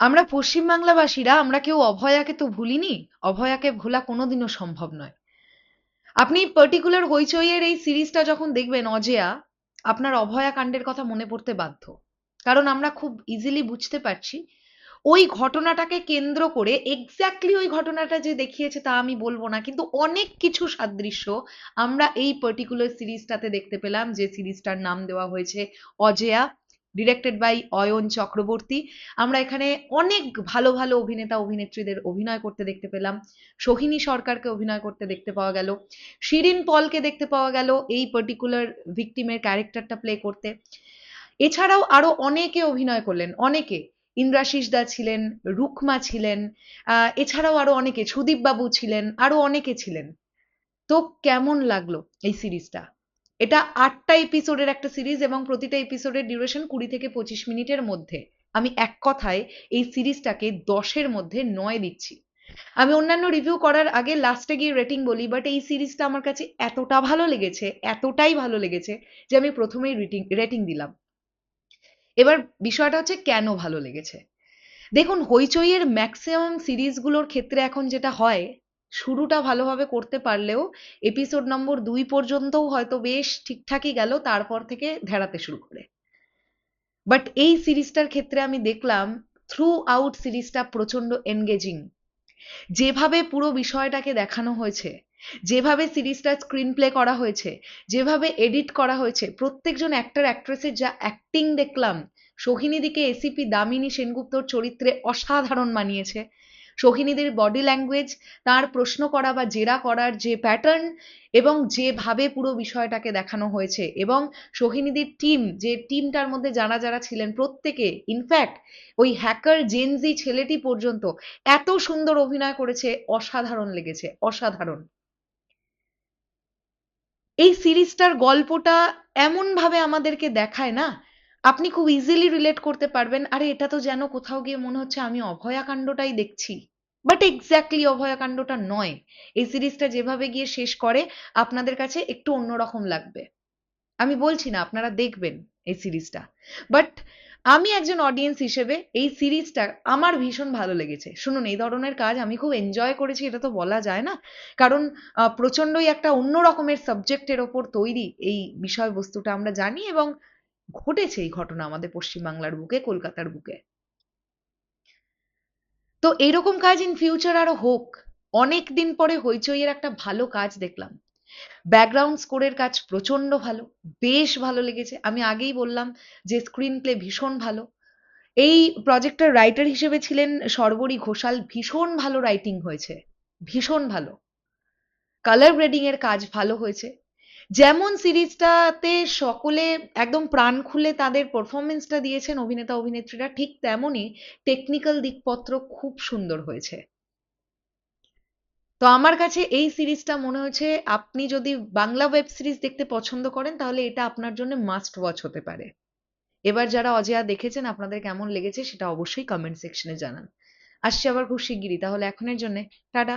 আমরা পশ্চিমবাংলাবাসীরা আমরা কেউ অভয়াকে তো ভুলিনি। অভয়াকে ভোলা কোনোদিনও সম্ভব নয়। আপনি পার্টিকুলার হইচইয়ের এই সিরিজটা যখন দেখবেন অজেয়া, আপনার অভয়া কাণ্ডের কথা মনে পড়তে বাধ্য। কারণ আমরা খুব ইজিলি বুঝতে পারছি ওই ঘটনাটাকে কেন্দ্র করে এক্স্যাক্টলি ওই ঘটনাটা যে দেখিয়েছে তা আমি বলবো না, কিন্তু অনেক কিছু সাদৃশ্য আমরা এই পার্টিকুলার সিরিজটাতে দেখতে পেলাম, যে সিরিজটার নাম দেওয়া হয়েছে অজেয়া, ডিরেক্টেড বাই অয়ন চক্রবর্তী। আমরা এখানে অনেক ভালো ভালো অভিনেতা অভিনেত্রীদের অভিনয় করতে দেখতে পেলাম। সোহিনী সরকারকে অভিনয় করতে দেখতে পাওয়া গেল, শিরিন পলকে দেখতে পাওয়া গেল এই পার্টিকুলার ভিকটিমের ক্যারেক্টারটা প্লে করতে। এছাড়াও আরো অনেকে অভিনয় করলেন, অনেকে। ইন্দ্রাশিস দা ছিলেন, রুকমা ছিলেন, এছাড়াও আরো অনেকে, সুদীপ বাবু ছিলেন, আরো অনেকে ছিলেন। তো কেমন লাগলো এই সিরিজটা? এটা 8টা এপিসোডের একটা সিরিজ এবং প্রতিটা এপিসোডের ডিউরেশন 20 থেকে 25 মিনিটের মধ্যে। আমি এক কথায় এই সিরিজটাকে 10-এর মধ্যে 9 দিচ্ছি। আমি অন্যান্য রিভিউ করার আগে লাস্টে গিয়ে রেটিং বলি, বাট এই সিরিজটা আমার কাছে এতটা ভালো লেগেছে, এতটাই ভালো লেগেছে, যে আমি প্রথমেই রেটিং দিলাম। এবার বিষয়টা হচ্ছে কেন ভালো লেগেছে। দেখুন, হইচইয়ের ম্যাক্সিমাম সিরিজগুলোর ক্ষেত্রে এখন যেটা হয়, শুরুটা ভালোভাবে করতে পারলেও এপিসোড নম্বর 2 পর্যন্তও হয়তো বেশ ঠিকঠাকই গেল, তারপর থেকে ধেড়াতে শুরু করে। বাট এই সিরিজটার ক্ষেত্রে আমি দেখলাম থ্রু আউট সিরিজটা প্রচন্ড এনগেজিং। যেভাবে পুরো বিষয়টাকে দেখানো হয়েছে, যেভাবে সিরিজটা স্ক্রিন প্লে করা হয়েছে, যেভাবে এডিট করা হয়েছে, প্রত্যেকজন অ্যাক্টর অ্যাক্ট্রেসের যা অ্যাক্টিং দেখলাম। সোহিনীদিকে এসিপি দামিনী সেনগুপ্তর চরিত্রে অসাধারণ মানিয়েছে। সোহিনীদের বডি ল্যাঙ্গুয়েজ, তার প্রশ্ন করা বা জেরা করার যে প্যাটার্ন, এবং যেভাবে পুরো বিষয়টাকে দেখানো হয়েছে, এবং সোহিনীদের টিম, যে টিমটার মধ্যে যারা যারা ছিলেন প্রত্যেকে, ইনফ্যাক্ট ওই হ্যাকার জেনজি ছেলেটি পর্যন্ত এত সুন্দর অভিনয় করেছে, অসাধারণ লেগেছে, অসাধারণ। এই সিরিজটার গল্পটা এমন ভাবে আমাদেরকে দেখায় না, আপনি খুব ইজিলি রিলেট করতে পারবেন, আরে এটা তো যেন কোথাও গিয়ে মনে হচ্ছে আমি অভয়াকাণ্ডটাই দেখছি। বাট এক্স্যাক্টলি অভয়াকাণ্ডটা নয়। এই সিরিজটা যেভাবে গিয়ে শেষ করে, আপনাদের কাছে একটু অন্যরকম লাগবে। আমি বলছি না আপনারা দেখবেন এই সিরিজটা, বাট আমি একজন অডিয়েন্স হিসেবে এই সিরিজটা আমার ভীষণ ভালো লেগেছে। শুনুন, এই ধরনের কাজ আমি খুব এনজয় করেছি, এটা তো বলা যায় না। কারণ প্রচন্ডই একটা অন্য রকমের সাবজেক্টের ওপর তৈরি এই বিষয়বস্তুটা, আমরা জানি, এবং ঘটেছে এই ঘটনা আমাদের পশ্চিমবাংলার বুকে, কলকাতার বুকে। তো এইরকম কাজ ইন ফিউচার আরো হোক। অনেক দিন পরে হইচইয়ের একটা ভালো কাজ দেখলাম। ব্যাকগ্রাউন্ড স্কোরের কাজ প্রচন্ড ভালো, বেশ ভালো লেগেছে। আমি আগেই বললাম যে স্ক্রিন প্লে ভীষণ ভালো। এই প্রজেক্টের রাইটার হিসেবে ছিলেন শর্বরী ঘোষাল, ভীষণ ভালো রাইটিং হয়েছে, ভীষণ ভালো। কালার গ্রেডিং এর কাজ ভালো হয়েছে। যেমন সিরিজটাতে সকলে একদম প্রাণ খুলে তাদের পারফরমেন্সটা দিয়েছেন অভিনেতা অভিনেত্রীরা, ঠিক তেমনই টেকনিক্যাল দিকপত্র খুব সুন্দর হয়েছে। তো আমার কাছে এই সিরিজটা মনে হয়েছে, আপনি যদি বাংলা ওয়েব সিরিজ দেখতে পছন্দ করেন তাহলে এটা আপনার জন্য মাস্ট ওয়াচ হতে পারে। এবার যারা অজেয়া দেখেছেন, আপনাদের কেমন লেগেছে সেটা অবশ্যই কমেন্ট সেকশনে জানান। আসছি আবার খুব শিগগিরই, তাহলে এখনের জন্য টাটা।